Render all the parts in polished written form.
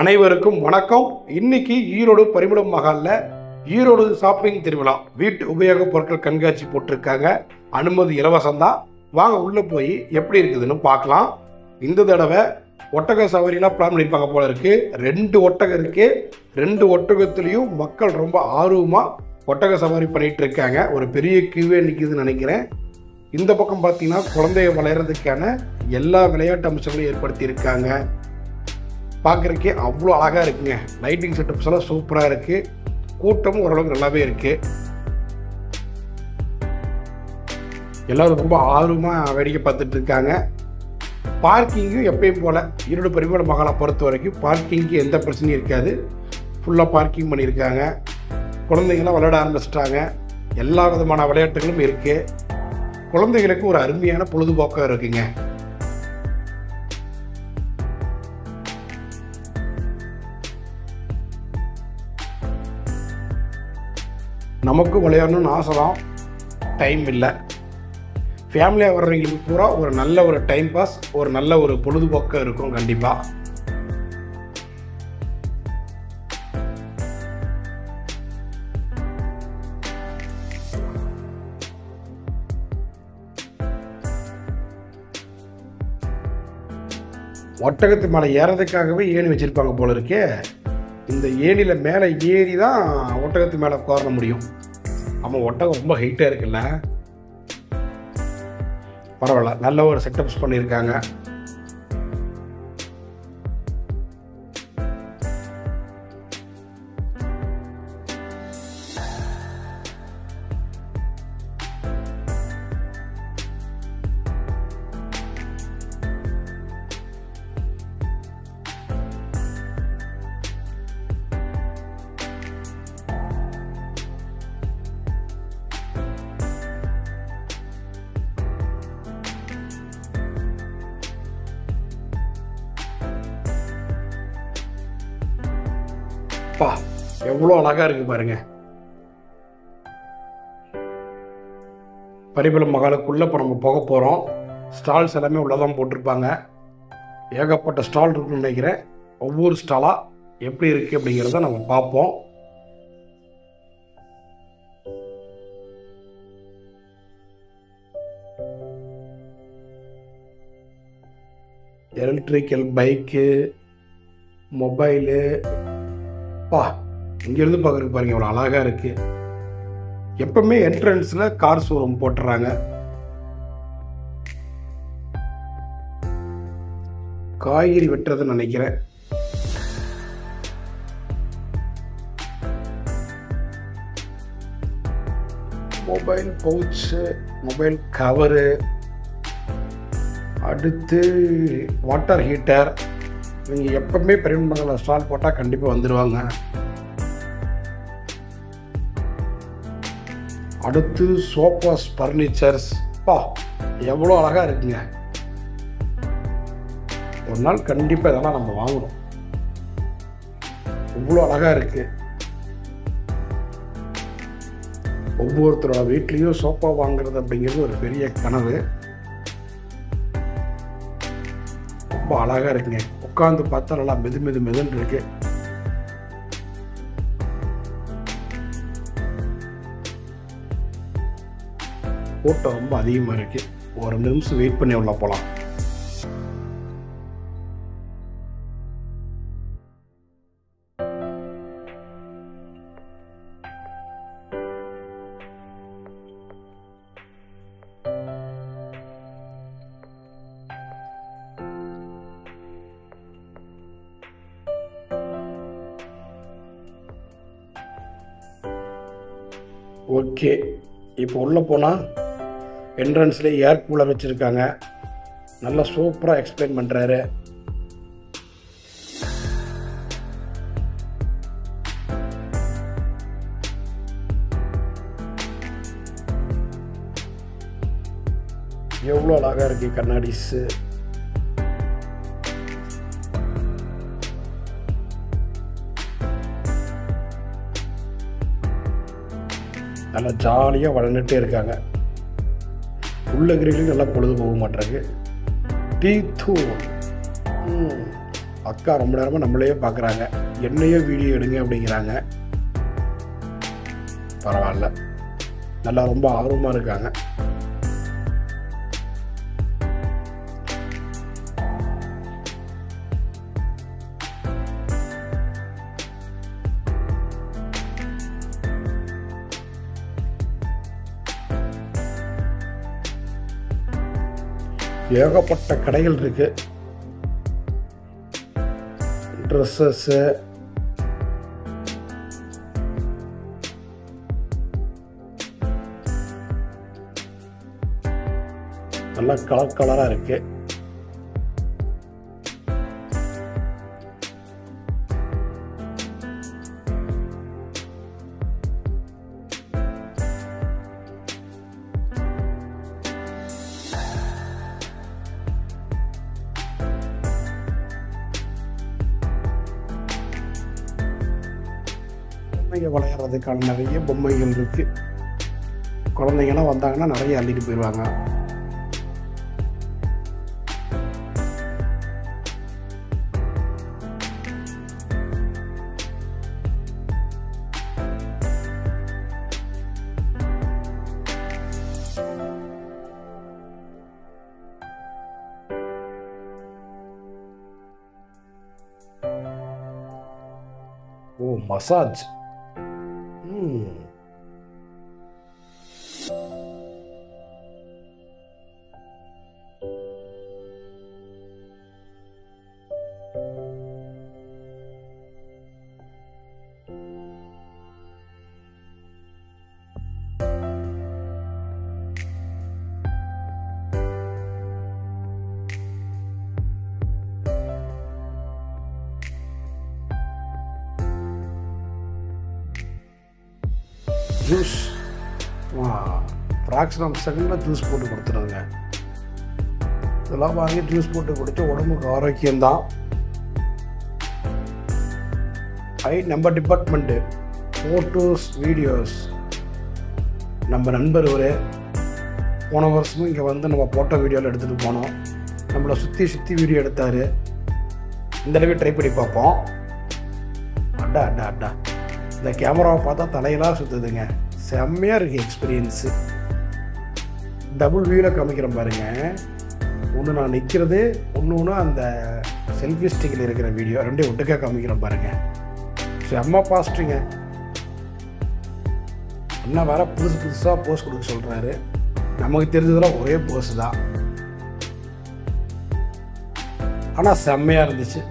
அனைவருக்கும் வணக்கம். இன்னைக்கு ஈரோடு பரிமளம் மஹால்ல ஈரோடு ஷாப்பிங் திருவிழா வீட்டு உபயோகப் பொருட்கள் கண்காட்சி போட்டிருக்காங்க. அனுமதி இலவசம் தான். வாங்க உள்ள போய் எப்படி இருக்குதுன்னு பார்க்கலாம். இந்த தடவை ஒட்டக சவாரிலாம் பிளான் பண்ணியிருப்பாங்க போல இருக்கு. 2 ஒட்டகம் இருக்கு. 2 ஒட்டகத்துலேயும் மக்கள் ரொம்ப ஆர்வமாக ஒட்டக சவாரி பண்ணிட்டு இருக்காங்க. ஒரு பெரிய கியூவே நிற்கிதுன்னு நினைக்கிறேன். இந்த பக்கம் பார்த்தீங்கன்னா குழந்தைய விளையாடுறதுக்கான எல்லா விளையாட்டு அம்சங்களையும் ஏற்படுத்தியிருக்காங்க. பார்க்குறக்கே அவ்வளோ அழகாக இருக்குங்க. லைட்டிங் செட்டப்ஸ் எல்லாம் சூப்பராக இருக்குது. கூட்டமும் ஓரளவுக்கு நல்லாவே இருக்குது. எல்லோரும் ரொம்ப ஆர்வமாக வேடிக்கை பார்த்துட்டு இருக்காங்க. பார்க்கிங்கும் எப்பயும் போல் ஈரோடு பரிமளம் மஹாலை பொறுத்த வரைக்கும் பார்க்கிங்க்கு எந்த பிரச்சனையும் இருக்காது. ஃபுல்லாக பார்க்கிங் பண்ணியிருக்காங்க. குழந்தைங்களாம் விளையாட ஆரம்பிச்சிட்டாங்க. எல்லா விதமான விளையாட்டுகளும் இருக்குது. குழந்தைகளுக்கு ஒரு அருமையான பொழுதுபோக்காக இருக்குங்க. நமக்கு விளையாடணும்னு ஆசை தான், டைம் இல்லை. ஃபேமிலியாக வர்றவங்களுக்கு பூரா ஒரு நல்ல ஒரு டைம் பாஸ், ஒரு நல்ல ஒரு பொழுதுபோக்காக இருக்கும் கண்டிப்பாக. ஒட்டகத்து மேலே ஏறதுக்காகவே ஏணி வச்சுருப்பாங்க போல இருக்கே. இந்த ஏணியில் மேலே ஏறி தான் ஒட்டகத்து மேலே உட்கார முடியும். ஆமாம், ஒட்டகம் ரொம்ப ஹைட்டாக இருக்குல்ல. பரவாயில்ல, நல்ல ஒரு செட்டப்ஸ் பண்ணியிருக்காங்க. பா, எவ்வளோ அழகாக இருக்குது பாருங்க. பரிமளம் மஹாலுக்குள்ளே இப்போ நம்ம போக போகிறோம். ஸ்டால்ஸ் எல்லாமே உள்ளதான் போட்டிருப்பாங்க. ஏகப்பட்ட ஸ்டால் இருக்குன்னு நினைக்கிறேன். ஒவ்வொரு ஸ்டாலாக எப்படி இருக்குது அப்படிங்கிறத நம்ம பார்ப்போம். Electrical bike, mobile. பா, இங்கேருந்து பார்க்குறதுக்கு பாருங்கள் எவ்வளோ அழகாக இருக்குது. எப்பவுமே என்ட்ரன்ஸில் கார் ஷோரூம் போட்டுறாங்க. காய்கறி வெட்டுறதுன்னு நினைக்கிறேன். மொபைல் பவுச்சு, மொபைல் கவரு, அடுத்து வாட்டர் ஹீட்டர். நீங்கள் எப்பவுமே பரிமளம் மஹாலில் ஸ்டால் போட்டால் கண்டிப்பாக வந்துடுவாங்க. அடுத்து சோஃபாஸ், ஃபர்னிச்சர்ஸ். பா, எவ்வளோ அழகாக இருக்குங்க. ஒரு நாள் கண்டிப்பாக இதெல்லாம் நம்ம வாங்கணும். இவ்வளோ அழகாக இருக்குது. ஒவ்வொருத்தரோட வீட்லேயும் சோஃபா வாங்குறது அப்படிங்கிறது ஒரு பெரிய கனவு. ரொம்ப அழகாக இருக்குங்க. உட்காந்து பார்த்தா நல்லா மெதுன்னு இருக்கு. கூட்டம் ரொம்ப அதிகமாக இருக்கு. ஒரு நிமிஷம் வெயிட் பண்ணி உள்ள போகலாம். ஓகே, இப்போ உள்ளே போனால் என்ட்ரன்ஸ்லேயே ஏர் கூலர் வச்சுருக்காங்க. நல்லா சூப்பராக எக்ஸ்பிளைன் பண்ணுறாரு. எவ்வளோ அழகாக இருக்குது கண்ணாடிஸு. நல்லா ஜாலியாக வளர்ந்துட்டே இருக்காங்க. உள்ள கிரிகளுக்கு நல்லா பொழுது போக மாட்டேறாங்க. டீ தூள் அக்கா ரொம்ப நேரமாக நம்மளையே பார்க்குறாங்க, என்னையே வீடியோ எடுங்க அப்படிங்கிறாங்க. பரவாயில்ல, நல்லா ரொம்ப ஆர்வமாக இருக்காங்க. ஏகப்பட்ட கடைகள் இருக்கு. ட்ரெஸ்ஸஸ்ஸு, நல்லா கலர் கலராக இருக்கு. பொம்மைங்க விளையாடுறதுக்கான நிறைய பொம்மைகள் இருக்கு. குழந்தைங்கலாம் வந்தாங்கன்னா நிறைய அள்ளிட்டு போயிடுவாங்க. ஓ, மசாஜ். ஜூஸ், ஃப்ராக்ஷன் ஆஃப் செகண்டில் ஜூஸ் போட்டு கொடுத்துருங்க. இதெல்லாம் வாங்கி ஜூஸ் போட்டு குடித்து உடம்புக்கு ஆரோக்கியம்தான். நம்ம டிபார்ட்மெண்ட்டு ஃபோட்டோஸ் வீடியோஸ், நம்ம நண்பர் ஒரு போன வருஷமும் இங்கே வந்து நம்ம ஃபோட்டோ வீடியோவில் எடுத்துகிட்டு போனோம். நம்மளை சுற்றி வீடியோ எடுத்தார். இந்த தடவை ட்ரை பண்ணி பார்ப்போம். அட்டா அட்டா அட்டா, இந்த கேமராவை பார்த்தா தலையெல்லாம் சுற்றுதுங்க. செம்மையாக இருக்குது எக்ஸ்பீரியன்ஸு. டபுள் வியூவில் காமிக்கிறேன் பாருங்கள். ஒன்று நான் நிற்கிறது, ஒன்று அந்த செல்ஃபி ஸ்டிக்கில் இருக்கிற வீடியோ, ரெண்டையும் ஒட்டுக்காக காமிக்கிறேன் பாருங்கள். செம்ம பாஸ்ட்டுங்க. இன்னும் வேறு புதுசாக போஸ் கொடுக்க சொல்கிறாரு. நமக்கு தெரிஞ்சதெல்லாம் ஒரே போஸ் தான், ஆனால் செம்மையாக இருந்துச்சு.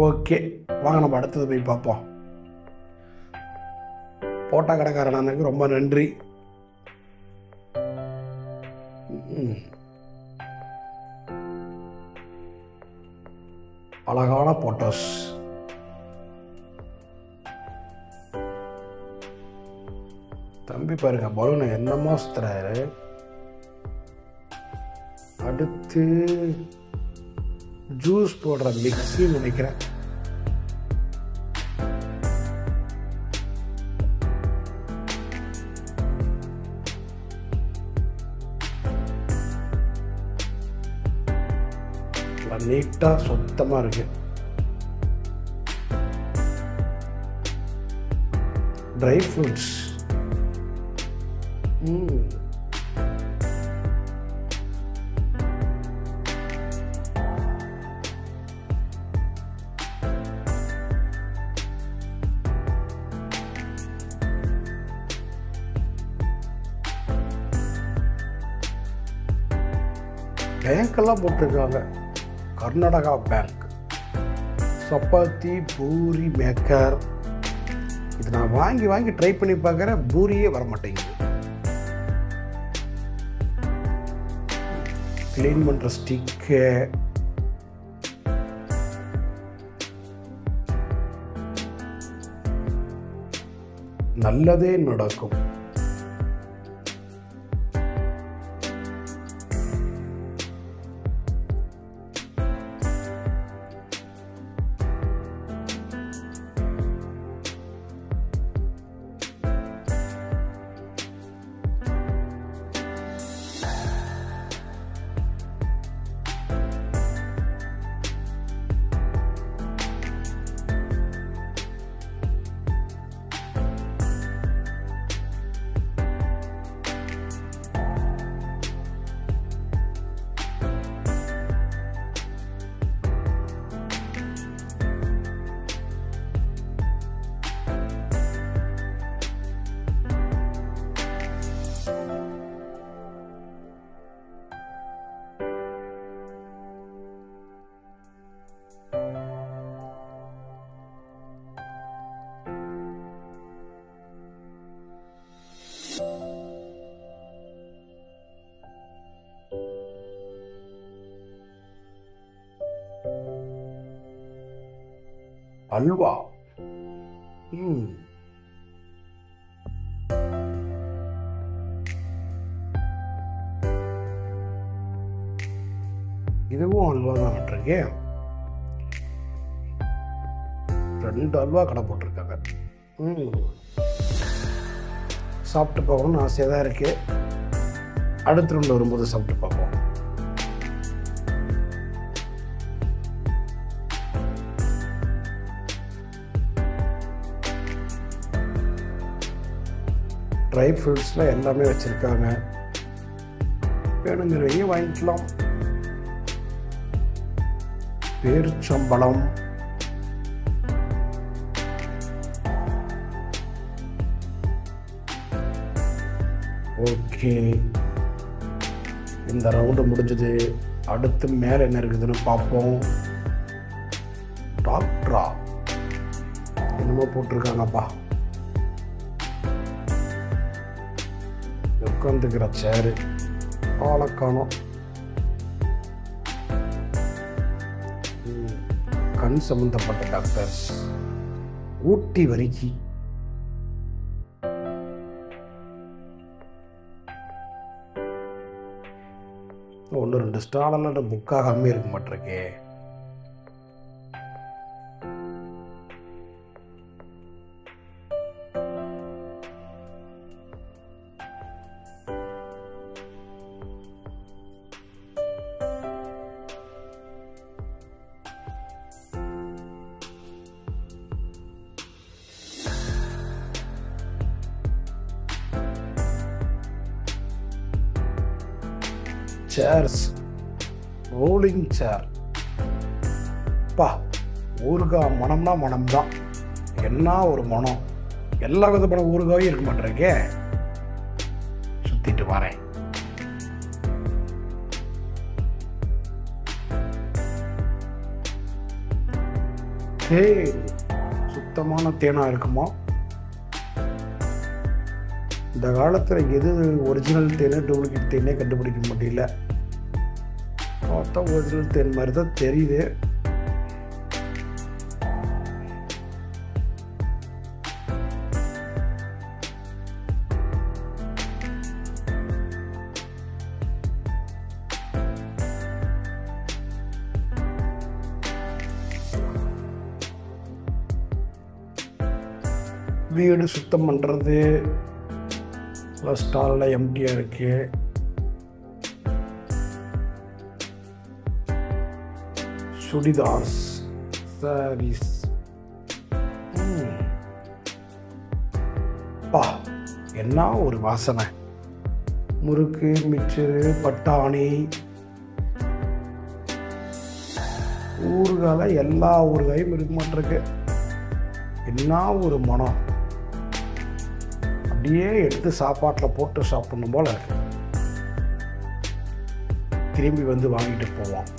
ஓகே, வாங்க நம்ம அடுத்தது போய் பார்ப்போம். போட்டா கடைக்காரனுக்கு ரொம்ப நன்றி. அழகான போட்டோஸ். தம்பி பாருங்க, பலூனை என்னமோ சுத்துறாரு. அடுத்து ஜூஸ் போடுற மிக்ஸின்னு நினைக்கிறேன். நீட்டாக சுத்தமாக இருக்கு. ட்ரை ஃப்ரூட்ஸ், பேங்க்கெல்லாம் போட்டிருக்காங்க. Karnataka bank, chapati puri maker. இது நான் வாங்கி ட்ரை பண்ணி பார்க்குறேன், பூரியே வர மாட்டேங்குது. க்ளீன் பண்ணுற ஸ்டிக்கு, நல்லதே நடக்கும். அல்வா. இதுவும் அல்வா தான் விட்டுருக்கேன். 2 அல்வா கடை போட்டிருக்காங்க. சாப்பிட்டு பார்க்கணும்னு ஆசையாக தான் இருக்கு. அடுத்த ரவுண்ட் வரும்போது சாப்பிட்டு பார்ப்போம். ட்ரை ஃப்ரூட்ஸில் எல்லாமே வச்சுருக்காங்க. வேணுங்கிறதையும் வாங்கிக்கலாம். பேரிச்சம்பழம், ஓகே. இந்த ரவுண்டு முடிஞ்சது. அடுத்து மேலே என்ன இருக்குதுன்னு பார்ப்போம். டாக்டரா என்னமோ போட்டிருக்காங்கப்பா. உட்காந்துக்கிற சேரு ஆளக்கானோம். கண் சம்பந்தப்பட்ட டாக்டர்ஸ். ஊட்டி வரிக்கி. ஒன்று 2 ஸ்டாலெல்லாம் புக்காகாமே இருக்க மாட்டிருக்கே. சேர்ஸ், ரோலிங் சேர். பா, ஊறுகாய் மனம்னா மனம்தான். என்ன ஒரு மனம். எல்லா விதமான ஊறுகாயும் இருக்க மாட்டேருக்கே. சுத்திட்டு வரேன். சுத்தமான தேனா இருக்குமா? இந்த காலத்தில் எது ஒரிஜினல் தேனு டூப்ளிகேட் தேனே கண்டுபிடிக்க முடியல. பார்த்தா ஒரிஜினல் தேன் மாதிரி தான் தெரியுது. வீடு சுத்தம் பண்ணுறது. ஸ்டாலில் எம்டியாக இருக்கு. சுடிதார்ஸ், சாரீஸ். பா, என்ன ஒரு வாசனை. முறுக்கு, மிக்சரு, பட்டாணி, ஊறுகால எல்லா ஊறுகாயும் இருக்க மாட்டிருக்கு. என்ன ஒரு மனம். அப்படியே எடுத்து சாப்பாட்டில் போட்டு சாப்பிடணும் போல இருக்கு. திரும்பி வந்து வாங்கிட்டு போவோம்.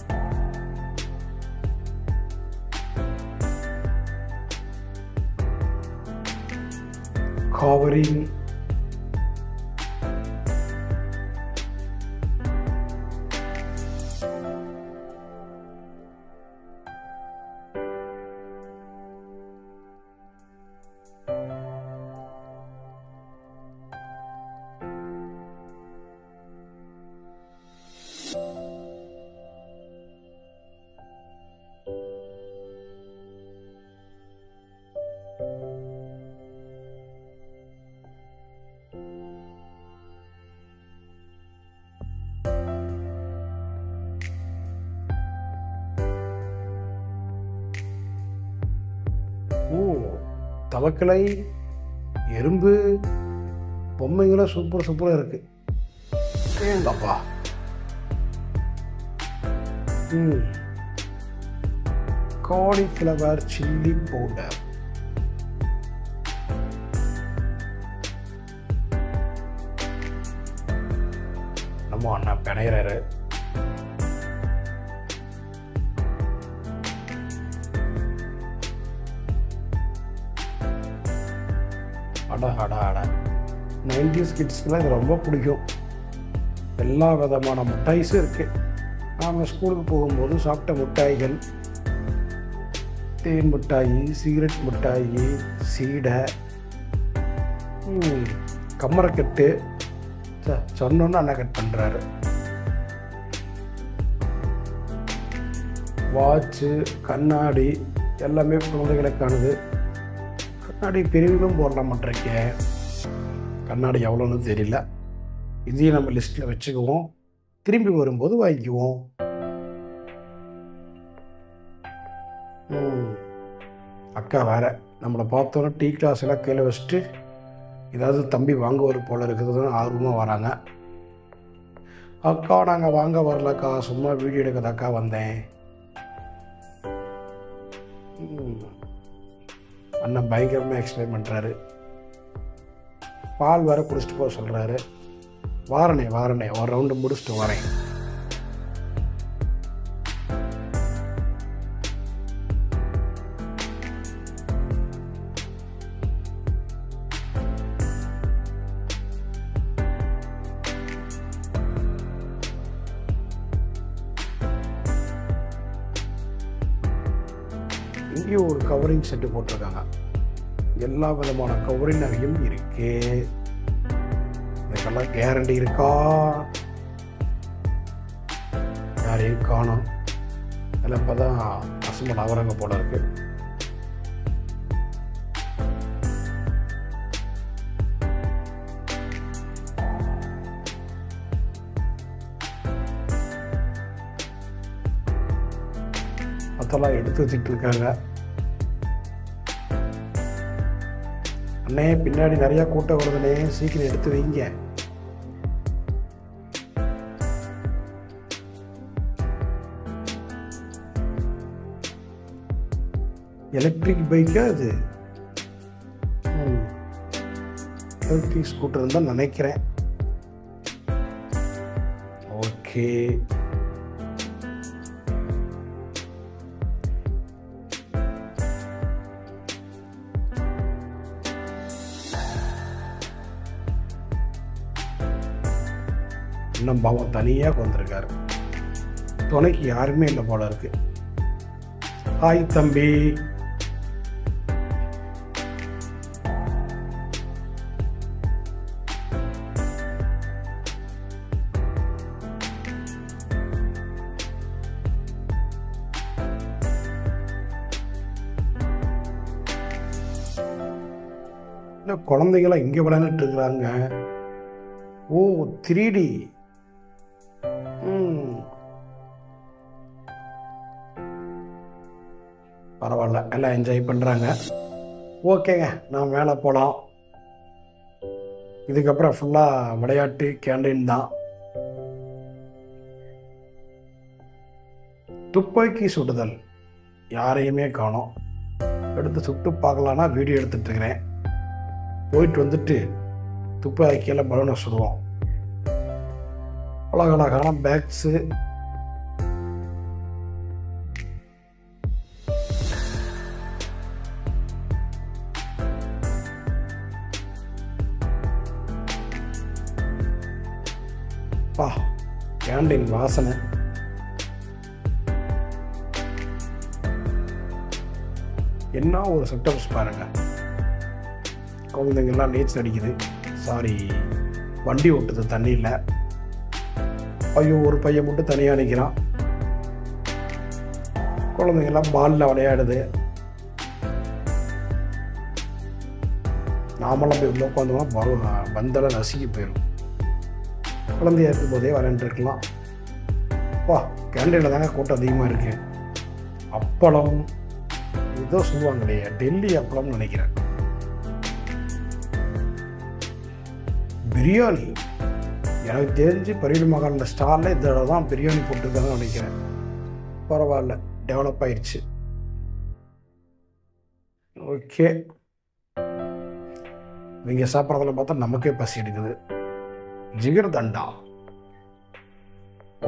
கவரிங். தவக்கலை, எறும்பு, பொம்மைங்களும் சூப்பராக இருக்கு. ஏங்கப்பா. Cauliflower chilli powder. நம்ம அண்ணா பிணையிறாரு. அட 90s கிட்ஸ்க்குலாம் இது ரொம்ப பிடிக்கும். எல்லா விதமான மிட்டாய்ஸும் இருக்குது. நாம் ஸ்கூலுக்கு போகும்போது சாப்பிட்ட மிட்டாய்கள். தேன் மிட்டாயி, சிகரெட் மிட்டாயி, சீடை, கம்மரக்கட்டு. சொன்னோன்னு அண்ணா கட் பண்ணுறாரு. வாட்சு, கண்ணாடி எல்லாமே குழந்தைகளுக்கானது. கண்ணாடி பெரியவங்களும் போடலாம் மாட்டிருக்க. கண்ணாடி எவ்வளோன்னு தெரியல. இதையும் நம்ம லிஸ்ட்டில் வச்சுக்குவோம். திரும்பி வரும்போது வாங்கிக்குவோம். அக்கா வேறு நம்மளை பார்த்தோன்னா டீ கிளாஸ் எல்லாம் கீழே வச்சுட்டு ஏதாவது தம்பி வாங்குவார் போல் இருக்குதுன்னு ஆர்வமாக வராங்க. அக்கா நாங்கள் வாங்க வரலக்கா, சும்மா வீடியோ எடுக்கிறதாக்கா வந்தேன். அண்ணன் பயங்கரமாக எக்ஸ்பிளைன் பண்ணுறாரு. பால் வேறு குடிச்சிட்டு போக சொல்கிறாரு. வாரனே ஒரு ரவுண்டு முடிச்சுட்டு வரேன். இங்கேயும் ஒரு கவரிங் செட்டு போட்டிருக்காங்க. எல்லா விதமான கவரிங் நகையும் இருக்கு. இதுக்கெல்லாம் கேரண்டி இருக்கா? யாரையும் காணும். அதில் இப்போ தான் அசம்பல் அவரங்க போல இருக்கு. அதெல்லாம் எடுத்து வச்சுட்டு இருக்காங்க. அண்ணே பின்னாடி நிறையா கூட்டம் வருதுண்ணே, சீக்கிரம் எடுத்து வைங்க. எலக்ட்ரிக் பைக்கா அது? எலக்ட்ரிக் ஸ்கூட்டர் தான் நினைக்கிறேன். ஓகே, இன்னும் பாவம் தனியாக வந்திருக்காரு. துணைக்கு யாருமே இல்லை போல இருக்கு. ஹாய் தம்பி. குழந்தைங்களாம் இங்கே விளையாண்டுட்டு இருக்கிறாங்க. ஓ 3D. பரவாயில்ல, எல்லாம் என்ஜாய் பண்ணுறாங்க. ஓகேங்க, நான் மேலே போகலாம். இதுக்கப்புறம் ஃபுல்லாக விளையாட்டு கேண்டீன் தான். துப்பாக்கி சுடுதல் யாரையுமே காணோம். எடுத்து சுட்டு பார்க்கலான்னா வீடியோ எடுத்துகிட்டு இருக்கிறேன். போயிட்டு வந்துட்டு துப்பாக்கியில் பலூனை சுடுவோம். அழகழகான பேக்ஸு, கேண்டீன் வாசனை. என்ன ஒரு செட்டப்ஸ் பாருங்க. குழந்தைங்கள்லாம் நீச்சல் அடிக்குது. சாரி, வண்டி ஓட்டுது தண்ணியில். ஐயோ, ஒரு பையன் மட்டும் தனியாக நிற்கிறான். குழந்தைங்கள்லாம் பாலில் விளையாடுது. நாமெல்லாம் போய் உள்ள உட்காந்தோம்னா வந்தெல்லாம் நசுக்கி போயிடும். குழந்தையா இருக்கும் போதே விளையாண்டுருக்கலாம். கேண்டீனில் தாங்க கூட்டம் அதிகமாக இருக்கு. அப்பளம் ஏதோ சொல்லுவாங்க இல்லையா, டெல்லி அப்பளம்னு நினைக்கிறேன். பிரியாணி எனக்கு தெரிஞ்சு பரியல் மகாலில் ஸ்டாலில் இதில் தான் பிரியாணி போட்டிருக்காங்கன்னு நினைக்கிறேன். பரவாயில்ல, டெவலப் ஆயிடுச்சு. ஓகே, இவங்க சாப்பிட்றதுல பார்த்தா நமக்கே பசி எடுக்குது. ஜிகர் தண்டா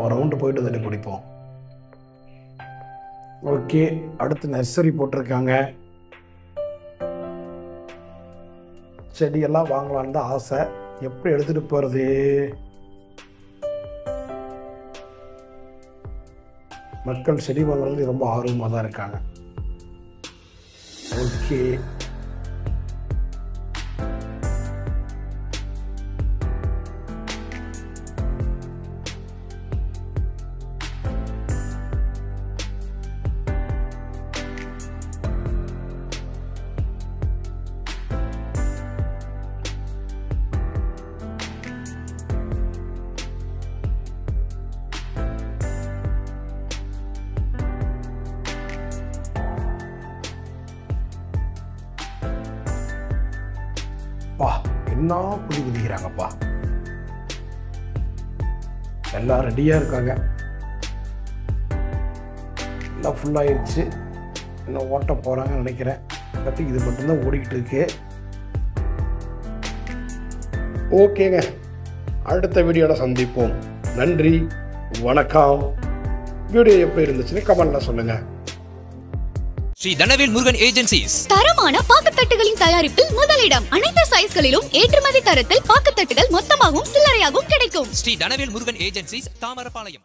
ஒரு ரவுண்டு போயிட்டு தண்ணி குடிப்போம். ஓகே, அடுத்து நர்சரி போட்டிருக்காங்க. செடியெல்லாம் வாங்கலான்னு தான் ஆசை. எப்படி எடுத்துகிட்டு போகிறது? மக்கள் செடி வாங்குறது ரொம்ப ஆர்வமாக தான் இருக்காங்க. ஓகே. பா என்ன புடி குதிக்கிறாங்கப்பா. எல்லாம் ரெடியா இருக்காங்க. எல்லாம் ஃபுல்லாகிடுச்சு. இன்னும் ஓட்ட போகிறாங்கன்னு நினைக்கிறேன். பற்றி இது மட்டும்தான் ஓடிக்கிட்டு இருக்கு. ஓகேங்க, அடுத்த வீடியோவில் சந்திப்போம். நன்றி, வணக்கம். வீடியோ எப்படி இருந்துச்சுன்னு கமெண்ட்ல சொல்லுங்கள். ஸ்ரீ தனவேல் முருகன் ஏஜென்சிஸ் தரமான பாக்குத்தட்டுகளின் தயாரிப்பில் முதலிடம். அனைத்து சைஸ்களிலும் ஏற்றுமதி தரத்தில் பாக்குத்தட்டுகள் மொத்தமாகவும் சில்லறையாகவும் கிடைக்கும். ஸ்ரீ தனவேல் முருகன் ஏஜென்சிஸ், தாமரபாளையம்.